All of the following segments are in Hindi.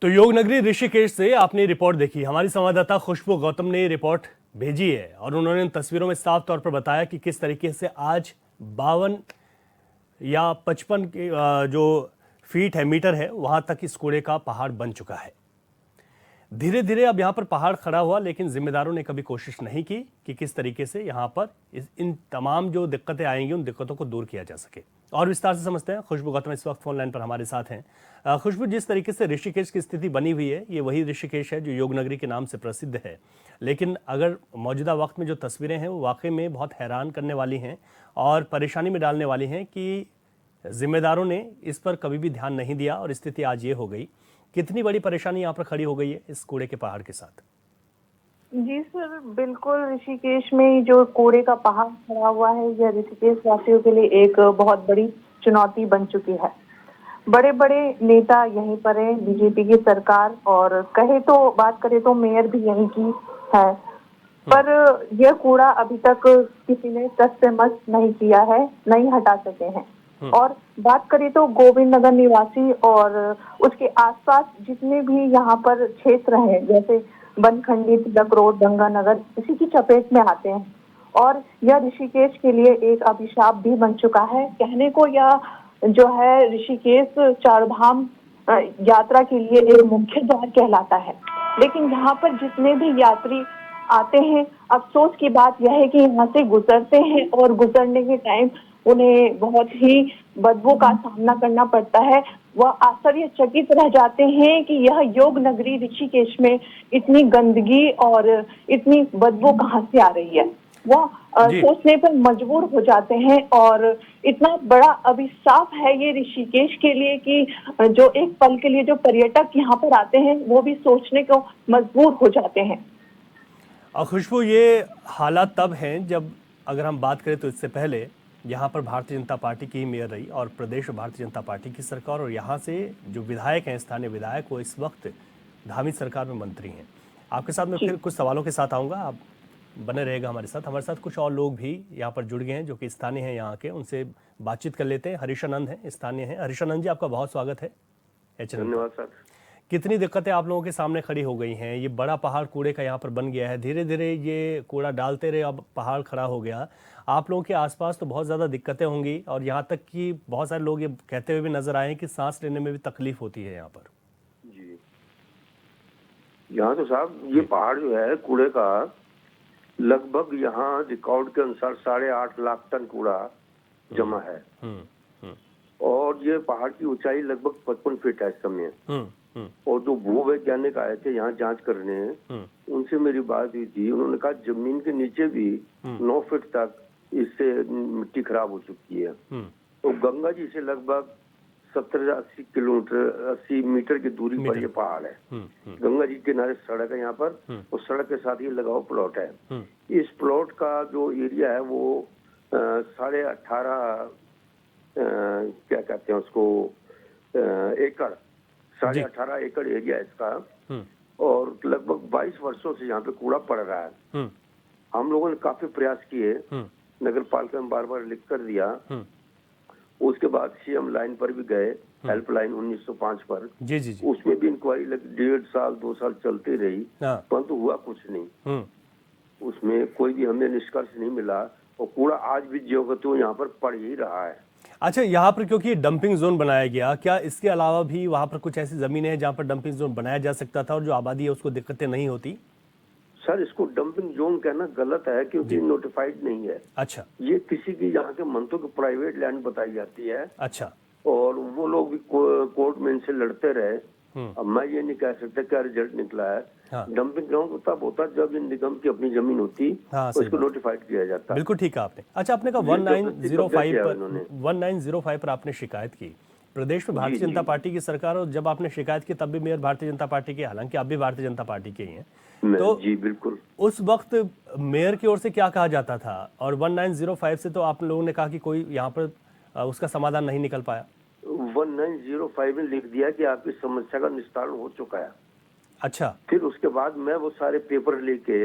तो योग नगरी ऋषिकेश से आपने रिपोर्ट देखी। हमारी संवाददाता खुशबू गौतम ने रिपोर्ट भेजी है और उन्होंने इन तस्वीरों में साफ तौर पर बताया कि किस तरीके से आज 52 या 55 के जो फीट है, मीटर है, वहां तक इस कूड़े का पहाड़ बन चुका है। धीरे धीरे अब यहाँ पर पहाड़ खड़ा हुआ, लेकिन जिम्मेदारों ने कभी कोशिश नहीं की कि किस तरीके से यहाँ पर इन तमाम जो दिक्कतें आएंगी उन दिक्कतों को दूर किया जा सके। और विस्तार से समझते हैं। खुशबू गौतम इस वक्त फोन लाइन पर हमारे साथ हैं। खुशबू, जिस तरीके से ऋषिकेश की स्थिति बनी हुई है, ये वही ऋषिकेश है जो योग नगरी के नाम से प्रसिद्ध है, लेकिन अगर मौजूदा वक्त में जो तस्वीरें हैं वो वाकई में बहुत हैरान करने वाली हैं और परेशानी में डालने वाली हैं कि जिम्मेदारों ने इस पर कभी भी ध्यान नहीं दिया और स्थिति आज ये हो गई। कितनी बड़ी परेशानी यहाँ पर खड़ी हो गई है इस कूड़े के पहाड़ के साथ? जी सर, बिल्कुल। ऋषिकेश में जो कूड़े का पहाड़ खड़ा हुआ है, यह ऋषिकेश वासियों के लिए एक बहुत बड़ी चुनौती बन चुकी है। बड़े बड़े नेता यहीं पर है, बीजेपी की सरकार, और बात करें तो मेयर भी यहीं की है, पर यह कूड़ा अभी तक किसी ने टस से मस नहीं किया है, नहीं हटा सके हैं। और बात करें तो गोविंद नगर निवासी और उसके आसपास जितने भी यहाँ पर क्षेत्र हैं, जैसे बनखंडी, तिलक रोड, गंगा नगर, इसी की चपेट में आते हैं। और यह ऋषिकेश के लिए एक अभिशाप भी बन चुका है। कहने को यह जो है ऋषिकेश चारधाम यात्रा के लिए एक मुख्य द्वार कहलाता है, लेकिन यहाँ पर जितने भी यात्री आते हैं, अफसोस की बात यह है कि यहाँ से गुजरते हैं और गुजरने के टाइम उन्हें बहुत ही बदबू का सामना करना पड़ता है। वह आश्चर्यचकित रह जाते हैं कि यह योग नगरी ऋषिकेश में इतनी गंदगी और इतनी बदबू कहाँ से आ रही है। वह सोचने पर मजबूर हो जाते हैं और इतना बड़ा अभिशाप है ये ऋषिकेश के लिए कि जो एक पल के लिए जो पर्यटक यहाँ पर आते हैं वो भी सोचने को मजबूर हो जाते हैं। खुशबू, ये हालात तब हैं जब, अगर हम बात करें तो इससे पहले यहाँ पर भारतीय जनता पार्टी की ही मेयर रही और प्रदेश भारतीय जनता पार्टी की सरकार, और यहाँ से जो विधायक हैं, स्थानीय विधायक, वो इस वक्त धामी सरकार में मंत्री हैं। आपके साथ मैं फिर कुछ सवालों के साथ आऊँगा, आप बने रहेगा हमारे साथ। हमारे साथ कुछ और लोग भी यहाँ पर जुड़ गए हैं जो कि स्थानीय हैं यहाँ के, उनसे बातचीत कर लेते हैं। हरीशानंद हैं, स्थानीय हैं। हरीशानंद जी, आपका बहुत स्वागत है। धन्यवाद सर। कितनी दिक्कतें आप लोगों के सामने खड़ी हो गई हैं? ये बड़ा पहाड़ कूड़े का यहाँ पर बन गया है, धीरे धीरे ये कूड़ा डालते रहे, अब पहाड़ खड़ा हो गया। आप लोगों के आसपास तो बहुत ज़्यादा दिक्कतें होंगी और यहाँ तक कि बहुत सारे लोग ये कहते हुए भी नजर आए हैं कि सांस लेने में भी तकलीफ होती है यहाँ पर। जी, यहाँ तो साहब ये पहाड़ जो है कूड़े का, लगभग यहाँ रिकॉर्ड के अनुसार 8.5 लाख टन कूड़ा जमा है। और ये पहाड़ की ऊंचाई लगभग 55 फीट है इस समय। और जो भू वैज्ञानिक आए थे यहाँ जांच करने, उनसे मेरी बात हुई थी। उन्होंने कहा जमीन के नीचे भी 9 फीट तक इससे मिट्टी खराब हो चुकी है। तो गंगा जी से लगभग 70-80 किलोमीटर 80 मीटर की दूरी पर ये पहाड़ है। गंगा जी के किनारे सड़क है यहाँ पर, और सड़क के साथ ही लगा हुआ प्लॉट है। इस प्लॉट का जो एरिया है वो 18.5 क्या कहते हैं उसको, एकड़, 18.5 एकड़ एरिया है इसका। और लगभग 22 वर्षों से यहाँ पे कूड़ा पड़ रहा है। हम लोगों ने काफी प्रयास किए, नगर पालिका में बार बार लिख कर दिया। उसके बाद सीएम लाइन पर भी गए, हेल्पलाइन 1905 पर। जी जी जी। उसमें भी इंक्वायरी लगी, 1.5 साल 2 साल चलती रही, परंतु हुआ कुछ नहीं। उसमें कोई भी हमें निष्कर्ष नहीं मिला, और कूड़ा आज भी ज्यों यहाँ पर पड़ ही रहा है। अच्छा, यहाँ पर क्योंकि डंपिंग जोन बनाया गया, क्या इसके अलावा भी वहाँ पर कुछ ऐसी जमीनें हैं जहाँ पर डंपिंग जोन बनाया जा सकता था और जो आबादी है उसको दिक्कतें नहीं होती? सर, इसको डंपिंग जोन कहना गलत है क्योंकि नोटिफाइड नहीं है। अच्छा। ये किसी की यहाँ के मंत्रों की प्राइवेट लैंड बताई जाती है। अच्छा। और वो लोग भी कोर्ट में इनसे लड़ते रहे। अब मैं ये नहीं कह सकता क्या रिजल्ट निकला है। डंपिंग ग्राउंड तब होता जब इन निगम की अपनी जमीन होती, तो इसको नोटिफाइड किया जाता। बिल्कुल ठीक है आपने। अच्छा, आपने कहा 1905 पर आपने शिकायत की। प्रदेश में भारतीय जनता पार्टी की सरकार, और जब आपने शिकायत की तब भी मेयर भारतीय जनता पार्टी के, हालांकि आप भी भारतीय जनता पार्टी के ही हैं, तो जी बिल्कुल। उस वक्त मेयर की ओर से क्या कहा जाता था? और 1905 से तो आप लोगों ने कहा कि कोई यहाँ पर उसका समाधान नहीं निकल पाया। 1905 में लिख दिया कि आपकी समस्या का निस्तारण हो चुका है। अच्छा। फिर उसके बाद मैं वो सारे पेपर लेके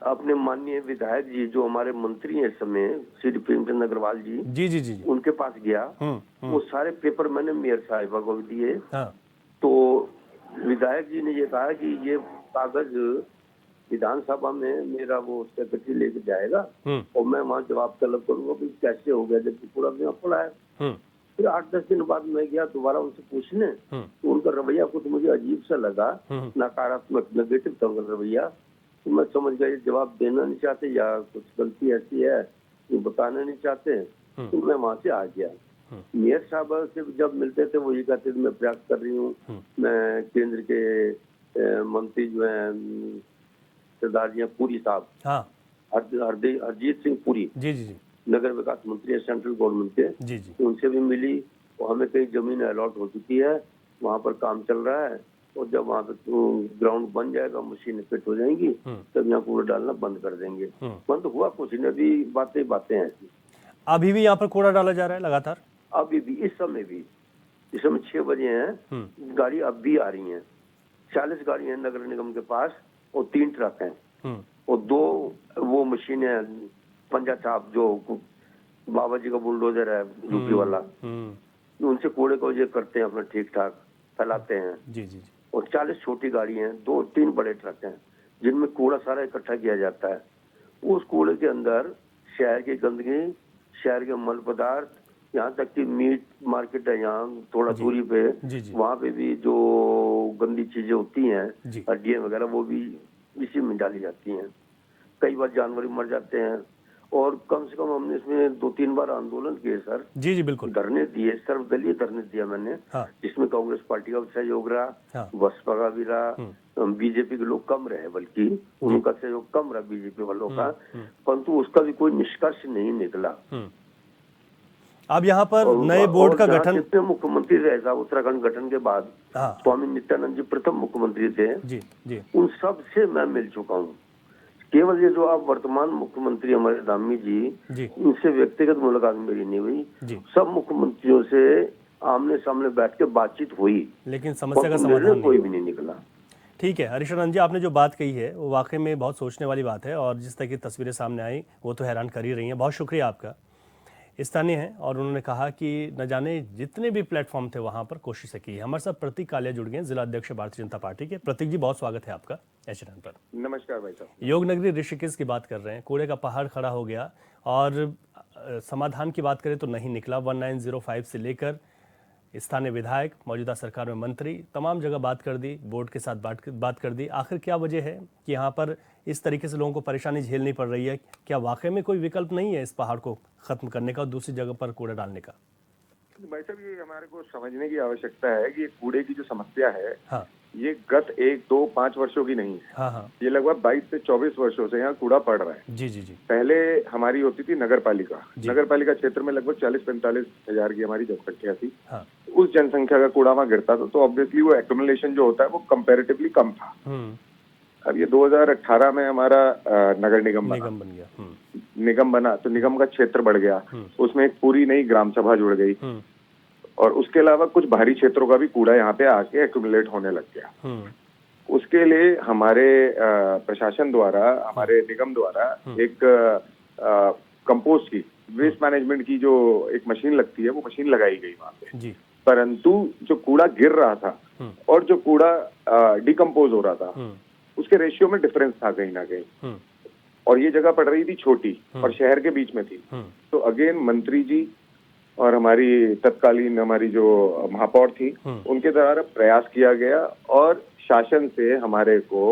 अपने माननीय विधायक जी जो हमारे मंत्री हैं इस समय, श्री प्रेमचंद अग्रवाल जी, उनके पास गया। वो सारे पेपर मैंने मेयर साहिबा को दिए। तो विधायक जी ने ये कहा कि ये कागज विधानसभा में मेरा वो सेक्रेटरी लेके जाएगा और मैं वहाँ जवाब तलब करूंगा कि कैसे हो गया, जबकि पूरा यहाँ पड़ा है। फिर 8-10 दिन बाद मैं गया दोबारा उनसे पूछने, तो उनका रवैया कुछ मुझे अजीब सा लगा, नकारात्मक नेगेटिव था उनका रवैया। तो मैं समझ गया ये जवाब देना नहीं चाहते या कुछ गलती ऐसी है ये बताना नहीं चाहते। तो मैं वहाँ से आ गया। मेयर साहब से जब मिलते थे वो ये कहते थे मैं प्रयास कर रही हूँ, मैं केंद्र के मंत्री जो है सरदार जी पुरी साहब, हरजीत सिंह पुरी, जी जी जी, नगर विकास मंत्री है सेंट्रल गवर्नमेंट के, जी जी, उनसे भी मिली और हमें कई जमीन अलॉट हो चुकी है, वहाँ पर काम चल रहा है और जब वहाँ पे ग्राउंड बन जाएगा, मशीनें फिट हो जाएंगी, तब यहाँ कूड़ा डालना बंद कर देंगे। बंद हुआ कुछ नहीं, अभी बातें ऐसी। अभी भी यहाँ पर कूड़ा डाला जा रहा है लगातार? अभी भी इस समय 6 बजे हैं, गाड़ी अब भी आ रही है। 40 गाड़ी है नगर निगम के पास और 3 ट्रक हैं और 2 वो मशीनें पंजा छाप जो बाबा जी का बुलडोजर है यूपी वाला, उनसे कूड़े को ये करते हैं अपना ठीक ठाक फैलाते हैं। जी जी जी। और 40 छोटी गाड़ी हैं, 2-3 बड़े ट्रक हैं जिनमें कूड़ा सारा इकट्ठा किया जाता है। उस कूड़े के अंदर शहर की गंदगी, शहर के मल पदार्थ, यहाँ तक कि मीट मार्केट है यहाँ थोड़ा दूरी पे, वहाँ पे भी जो गंदी चीजें होती हैं, हड्डियाँ वगैरह, वो भी इसी में डाली जाती हैं। कई बार जानवर भी मर जाते हैं और कम से कम हमने इसमें 2-3 बार आंदोलन किए सर। जी जी बिल्कुल, धरने दिए, सर्वदलीय धरने दिया मैंने, जिसमें कांग्रेस पार्टी का सहयोग रहा, बसपा का भी रहा, बीजेपी के लोग कम रहे, बल्कि उनका सहयोग कम रहा बीजेपी वालों का, परंतु उसका भी कोई निष्कर्ष नहीं निकला। अब यहाँ पर नए बोर्ड का गठन, मुख्यमंत्री रहे साहब उत्तराखंड गठन के बाद, स्वामी नित्यानंद जी प्रथम मुख्यमंत्री थे, जी जी, उन सब से मैं मिल चुका हूँ। केवल ये जो आप वर्तमान मुख्यमंत्री हमारे धामी जी, उनसे व्यक्तिगत मुलाकात मेरी नहीं हुई। सब मुख्यमंत्रियों से आमने सामने बैठ के बातचीत हुई, लेकिन समस्या का समाधान कोई भी नहीं निकला। ठीक है हरीशरण जी, आपने जो बात कही है वो वाकई में बहुत सोचने वाली बात है और जिस तरह की तस्वीरें सामने आई वो तो हैरान कर ही रही हैं। बहुत शुक्रिया आपका। स्थानीय हैं और उन्होंने कहा कि न जाने जितने भी प्लेटफॉर्म थे वहां पर कोशिशें की। हमारे साथ प्रतीक कालिया जुड़ गए, जिला अध्यक्ष भारतीय जनता पार्टी के। प्रतीक जी, बहुत स्वागत है आपका एचएनएन पर। नमस्कार भाई साहब। योग नगरी ऋषिकेश की बात कर रहे हैं, कूड़े का पहाड़ खड़ा हो गया और समाधान की बात करें तो नहीं निकला। 1905 से लेकर स्थानीय विधायक, मौजूदा सरकार में मंत्री, तमाम जगह बात कर दी, बोर्ड के साथ बात कर दी। आखिर क्या वजह है कि यहाँ पर इस तरीके से लोगों को परेशानी झेलनी पड़ रही है? क्या वाकई में कोई विकल्प नहीं है इस पहाड़ को खत्म करने का और दूसरी जगह पर कूड़ा डालने का? भाई साहब, ये हमारे को समझने की आवश्यकता है कि ये कूड़े की जो समस्या है, ये गत 1-2-5 वर्षों की नहीं है। ये लगभग 22 से 24 वर्षों से यहाँ कूड़ा पड़ रहा है। जी जी जी। पहले हमारी होती थी नगर पालिका क्षेत्र में लगभग 40-45 हजार की हमारी जनसंख्या थी। उस जनसंख्या का कूड़ा वहाँ गिरता था, तो ऑब्वियसली वो एक्यूमुलेशन जो होता है वो कंपैरेटिवली कम था। अब ये 2018 में हमारा नगर निगम बन गया। निगम बना तो निगम का क्षेत्र बढ़ गया, उसमें एक पूरी नई ग्राम सभा जुड़ गई और उसके अलावा कुछ बाहरी क्षेत्रों का भी कूड़ा यहाँ पे आके एक्यूमुलेट होने लग गया। उसके लिए हमारे प्रशासन द्वारा, हमारे निगम द्वारा एक कंपोस्ट की, वेस्ट मैनेजमेंट की जो एक मशीन लगती है, वो मशीन लगाई गई वहाँ पे। परंतु जो कूड़ा गिर रहा था और जो कूड़ा डिकम्पोज हो रहा था, उसके रेशियो में डिफरेंस था कहीं ना कहीं, और ये जगह पड़ रही थी छोटी और शहर के बीच में थी। तो अगेन मंत्री जी और हमारी तत्कालीन हमारी जो महापौर थी, उनके द्वारा प्रयास किया गया और शासन से हमारे को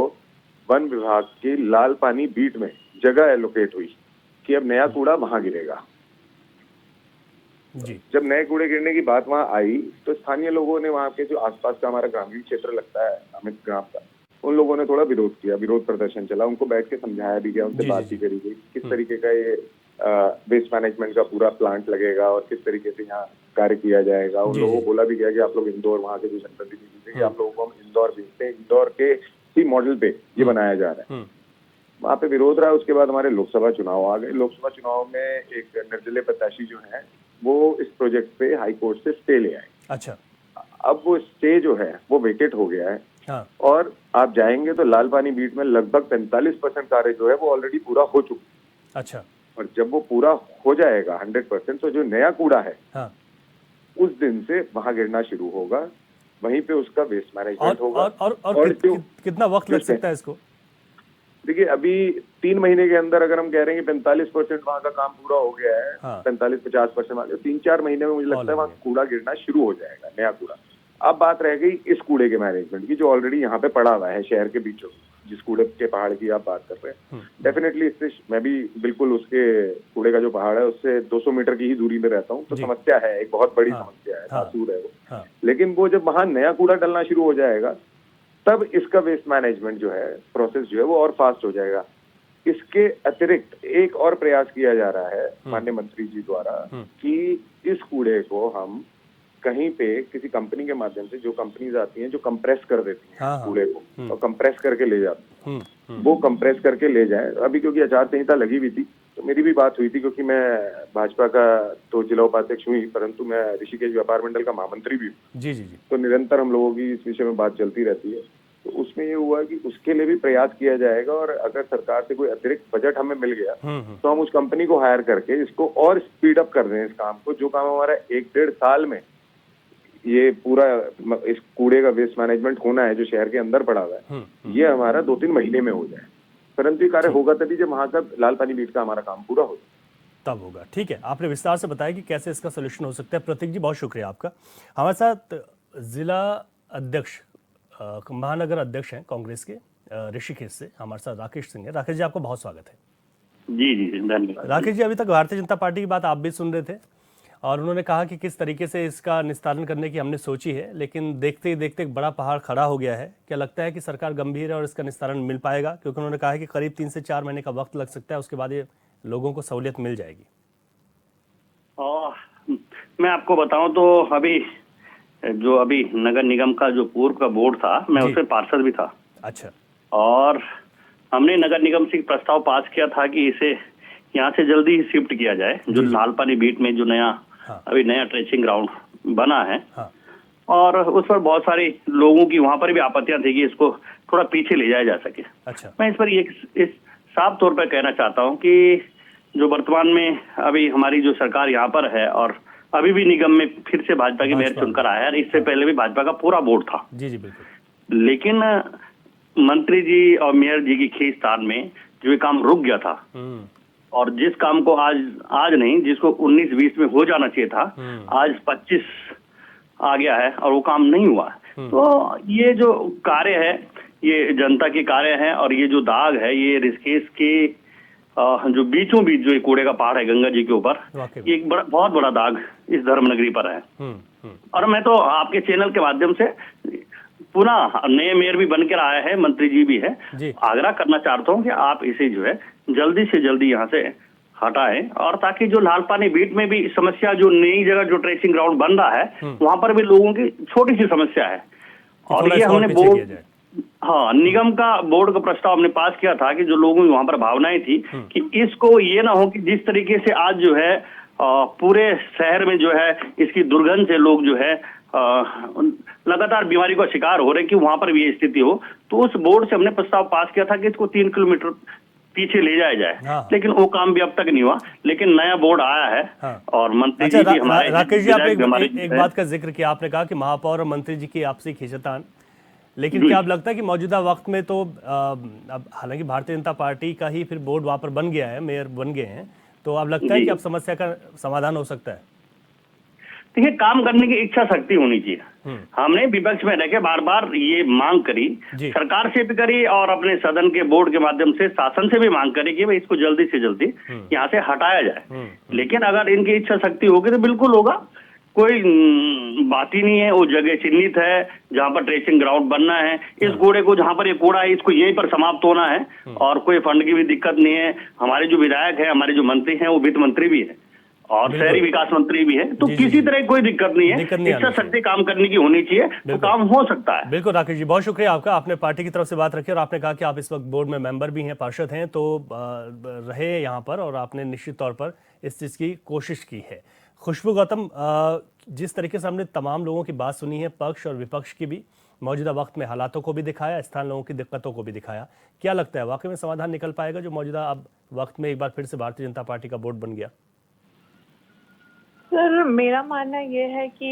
वन विभाग की लाल पानी बीट में जगह एलोकेट हुई कि अब नया कूड़ा वहां गिरेगा। जब नए कूड़े गिरने की बात वहां आई तो स्थानीय लोगों ने, वहां के जो आसपास का हमारा ग्रामीण क्षेत्र लगता है अमित ग्राम का, उन लोगों ने थोड़ा विरोध किया, विरोध प्रदर्शन चला। उनको बैठ के समझाया भी गया, उनसे बात भी करी गई किस तरीके का ये वेस्ट मैनेजमेंट का पूरा प्लांट लगेगा और किस तरीके से यहाँ कार्य किया जाएगा। उन लोगों को बोला भी गया कि आप लोग इंदौर, वहाँ के जो जनप्रतिनिधि थे, आप लोगों को हम इंदौर भेजते हैं, इंदौर के ही मॉडल पे ये बनाया जा रहा है। वहाँ पे विरोध रहा। उसके बाद हमारे लोकसभा चुनाव आ गए। लोकसभा चुनाव में एक निर्दलीय प्रत्याशी जो है वो इस प्रोजेक्ट पे हाई कोर्ट से स्टे ले आए। अच्छा। अब वो स्टे जो है वो वेकेट हो गया है और आप जाएंगे तो लाल पानी बीट में लगभग 45% कार्य जो है वो ऑलरेडी पूरा हो चुका। अच्छा। और जब वो पूरा हो जाएगा 100%, तो जो नया कूड़ा है उस दिन से वहां गिरना शुरू होगा वहीं पे उसका वेस्ट मैनेजमेंट होगा। और कितना वक्त लग सकता है इसको? देखिए, अभी 3 महीने के अंदर अगर हम कह रहे हैं कि 45% वहाँ का काम पूरा हो गया है, हाँ। 45-50%, 3-4 महीने में मुझे लगता है वहाँ कूड़ा गिरना शुरू हो जाएगा, नया कूड़ा। अब बात रह गई इस कूड़े के मैनेजमेंट की, जो ऑलरेडी यहाँ पे पड़ा हुआ है शहर के बीचों, जिस कूड़े के पहाड़ की आप बात कर रहे हैं। डेफिनेटली इससे मैं भी बिल्कुल उसके कूड़े का जो पहाड़ है उससे 200 मीटर की ही दूरी में रहता हूँ, तो समस्या है, एक बहुत बड़ी समस्या है, तासूर है वो। लेकिन वो जब वहां नया कूड़ा डलना शुरू हो जाएगा तब इसका वेस्ट मैनेजमेंट जो है, प्रोसेस जो है वो और फास्ट हो जाएगा। इसके अतिरिक्त एक और प्रयास किया जा रहा है माननीय मंत्री जी द्वारा कि इस कूड़े को हम कहीं पे किसी कंपनी के माध्यम से, जो कंपनीज आती हैं जो कंप्रेस कर देती हैं कूड़े को और कंप्रेस करके ले जाती हैं, वो कंप्रेस करके ले जाए। अभी क्योंकि आचार संहिता लगी हुई थी तो मेरी भी बात हुई थी, क्योंकि मैं भाजपा का तो जिला उपाध्यक्ष हुई, परंतु मैं ऋषिकेश व्यापार मंडल का महामंत्री भी हूँ। जी। तो निरंतर हम लोगों की इस विषय में बात चलती रहती है। तो उसमें ये हुआ कि उसके लिए भी प्रयास किया जाएगा, और अगर सरकार से कोई अतिरिक्त बजट हमें मिल गया तो हम उस कंपनी को हायर करके इसको और स्पीड अप कर दें इस काम को, जो काम हमारा 1-1.5 साल में ये पूरा इस कूड़े का वेस्ट मैनेजमेंट होना है जो शहर के अंदर पड़ा हुआ है, ये हमारा 2-3 महीने में हो जाए। परंतु ये कार्य होगा तभी जब वहां का लाल पानी बीट का हमारा काम पूरा हो, तब होगा। ठीक है, आपने विस्तार से बताया कि कैसे इसका सोल्यूशन हो सकता है। प्रतीक जी, बहुत शुक्रिया आपका। हमारे साथ जिला अध्यक्ष, महानगर अध्यक्ष हैं कांग्रेस के ऋषिकेश से, हमारे साथ राकेश सिंह है। राकेश जी, आपको बहुत स्वागत है। जी धन्यवाद। राकेश जी, अभी तक भारतीय जनता पार्टी की बात आप भी सुन रहे थे और उन्होंने कहा कि किस तरीके से इसका निस्तारण करने की हमने सोची है, लेकिन देखते ही देखते एक बड़ा पहाड़ खड़ा हो गया है। क्या लगता है कि सरकार गंभीर है और इसका निस्तारण मिल पाएगा? क्योंकि उन्होंने कहा है कि करीब 3 से 4 महीने का वक्त लग सकता है, उसके बाद ये लोगों को सहूलियत मिल जाएगी। मैं आपको बताऊं तो अभी नगर निगम का जो पूर्व का बोर्ड था, मैं उसमें पार्षद भी था। अच्छा। और हमने नगर निगम से प्रस्ताव पास किया था कि इसे यहाँ से जल्दी ही शिफ्ट किया जाए, जो लाल पानी बीट में जो अभी नया ट्रेचिंग ग्राउंड बना है। और उस पर बहुत सारे लोगों की वहां पर भी आपत्तियां थी कि इसको थोड़ा पीछे ले जाया जा सके। अच्छा। मैं इस पर इस साफ तौर पर कहना चाहता हूँ कि जो वर्तमान में अभी हमारी जो सरकार यहाँ पर है, और अभी भी निगम में फिर से भाजपा की मेयर चुनकर आया है, इससे पहले भी भाजपा का पूरा बोर्ड था। जी बिल्कुल। लेकिन मंत्री जी और मेयर जी की खींचतान में जो ये काम रुक गया था, और जिस काम को आज नहीं, जिसको 19-20 में हो जाना चाहिए था, आज 25 आ गया है और वो काम नहीं हुआ। तो ये जो कार्य है, ये जनता के कार्य है, और ये जो दाग है, ये ऋषिकेश के जो बीचों बीच जो कूड़े का पहाड़ है गंगा जी के ऊपर, ये एक बहुत बड़ा दाग इस धर्मनगरी पर है। और मैं तो आपके चैनल के माध्यम से पुनः, नए मेयर भी बनकर आया है, मंत्री जी भी है, आग्रह करना चाहता हूँ कि आप इसे जो है जल्दी से जल्दी यहाँ से हटाएं, और ताकि जो लाल पानी बीट में भी समस्या, जो नई जगह जो ट्रेसिंग ग्राउंड बन रहा है, वहां पर भी लोगों की छोटी सी समस्या है। और ये हमने बोर्ड, निगम का बोर्ड का प्रस्ताव हमने पास किया था कि जो लोगों की वहां पर भावनाएं थी कि इसको ये ना हो कि जिस तरीके से आज जो है पूरे शहर में जो है इसकी दुर्गंध से लोग जो है लगातार बीमारी का शिकार हो रहे हैं, कि वहां पर भी ये स्थिति हो। तो उस बोर्ड से हमने प्रस्ताव पास किया था कि इसको 3 किलोमीटर पीछे ले जाया जाए। लेकिन वो काम भी अब तक नहीं हुआ। लेकिन नया बोर्ड आया है और मंत्री जी भी हमारे। राकेश जी, आपने एक बात का जिक्र किया, आपने कहा कि महापौर और मंत्री जी की आपसी खींचतान, लेकिन क्या अब लगता है कि मौजूदा वक्त में तो अब हालांकि भारतीय जनता पार्टी का ही फिर बोर्ड वहां पर बन गया है, मेयर बन गए हैं, तो अब लगता है कि अब समस्या का समाधान हो सकता है? देखिए, काम करने की इच्छा शक्ति होनी चाहिए। हमने विपक्ष में रहकर बार बार ये मांग करी, सरकार से भी करी और अपने सदन के बोर्ड के माध्यम से शासन से भी मांग करी कि भाई इसको जल्दी से जल्दी यहाँ से हटाया जाए। लेकिन अगर इनकी इच्छा शक्ति होगी तो बिल्कुल होगा, कोई बात ही नहीं है। वो जगह चिन्हित है जहाँ पर ट्रेसिंग ग्राउंड बनना है। इस कूड़े को, जहाँ पर ये कूड़ा है, इसको यहीं पर समाप्त होना है, और कोई फंड की भी दिक्कत नहीं है। हमारे जो विधायक है, हमारे जो मंत्री हैं, वो वित्त मंत्री भी है और शहरी विकास मंत्री भी है, तो किसी तरह कोई दिक्कत नहीं है। इच्छा शक्ति काम करने की होनी चाहिए, तो काम हो सकता है। बिल्कुल राकेश जी, बहुत शुक्रिया आपका। आपने पार्टी की तरफ से बात रखी और आपने कहा कि आप इस वक्त बोर्ड में मेंबर भी हैं, पार्षद हैं, तो रहे यहाँ पर, और आपने निश्चित तौर पर इस चीज़ की कोशिश की है। खुशबू गौतम, जिस तरीके से हमने तमाम लोगों की बात सुनी है, पक्ष और विपक्ष की भी, मौजूदा वक्त में हालातों को भी दिखाया, स्थानीय लोगों की दिक्कतों को भी दिखाया, क्या लगता है वाकई में समाधान निकल पाएगा जो मौजूदा अब वक्त में एक बार फिर से भारतीय जनता पार्टी का बोर्ड बन गया? सर मेरा मानना ये है कि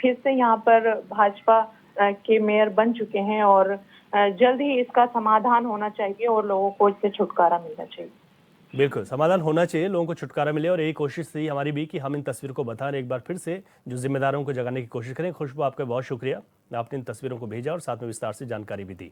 फिर से यहाँ पर भाजपा के मेयर बन चुके हैं और जल्द ही इसका समाधान होना चाहिए और लोगों को इससे छुटकारा मिलना चाहिए। बिल्कुल समाधान होना चाहिए, लोगों को छुटकारा मिले और यही कोशिश थी हमारी भी कि हम इन तस्वीरों को बता रहे, एक बार फिर से जो जिम्मेदारों को जगाने की कोशिश करें। खुशबू, आपका बहुत शुक्रिया, आपने इन तस्वीरों को भेजा और साथ में विस्तार से जानकारी भी दी।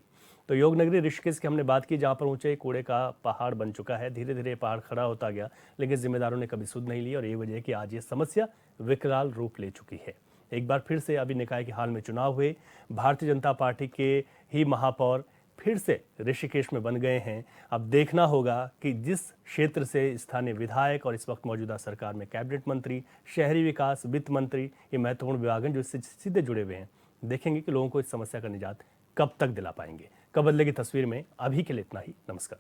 तो योग नगरी ऋषिकेश की हमने बात की, जहाँ पर ऊंचे कूड़े का पहाड़ बन चुका है। धीरे धीरे पहाड़ खड़ा होता गया, लेकिन जिम्मेदारों ने कभी सुध नहीं ली और यही वजह है कि आज ये समस्या विकराल रूप ले चुकी है। एक बार फिर से अभी निकाय के हाल में चुनाव हुए, भारतीय जनता पार्टी के ही महापौर फिर से ऋषिकेश में बन गए हैं। अब देखना होगा कि जिस क्षेत्र से स्थानीय विधायक और इस वक्त मौजूदा सरकार में कैबिनेट मंत्री, शहरी विकास, वित्त मंत्री, ये महत्वपूर्ण विभाग हैं जो इससे सीधे जुड़े हुए हैं, देखेंगे कि लोगों को इस समस्या का निजात कब तक दिला पाएंगे। कब बदलेगी तस्वीर में, अभी के लिए इतना ही। नमस्कार।